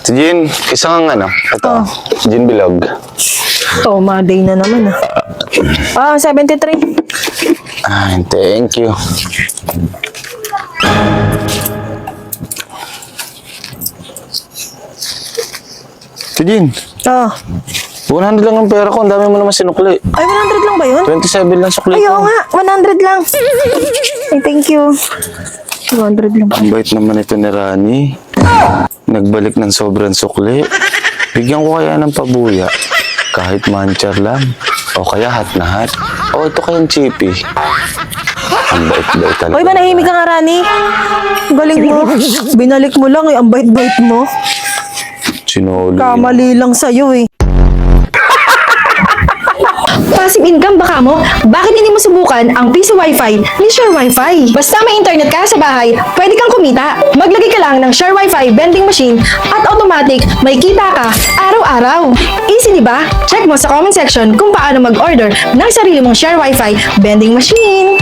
Si Jean, isang ito, Oh. Jean Bilog. Day na naman 73. Thank you. Si Jean, 100 lang ang pera ko, ang dami mo naman sinukli. Ay, 100 lang ba yun? 27 lang sukli Ay, oo ko. nga. 100 lang. Ay, thank you. 200 lang. Ang bait naman ito ni Rani. Nagbalik ng sobrang sukli. Bigyan ko kaya ng pabuya. Kahit manchar lang. O kaya hat na hat. O ito kayang chippy. Ang bait-bait talaga. Hoy, manahimik ka nga, Rani. Galing mo. Binalik mo lang ang bait-bait mo. Sinuli. Kamali lang sa'yo Passive income baka mo? Bakit hindi mo subukan ang PC Wi-Fi ni Share Wi-Fi? Basta may internet ka sa bahay, pwede kang kumita. Maglagay ka lang ng Share Wi-Fi vending machine at automatic may kita ka araw-araw. Easy di ba? Check mo sa comment section kung paano mag-order ng sarili mong Share Wi-Fi vending machine.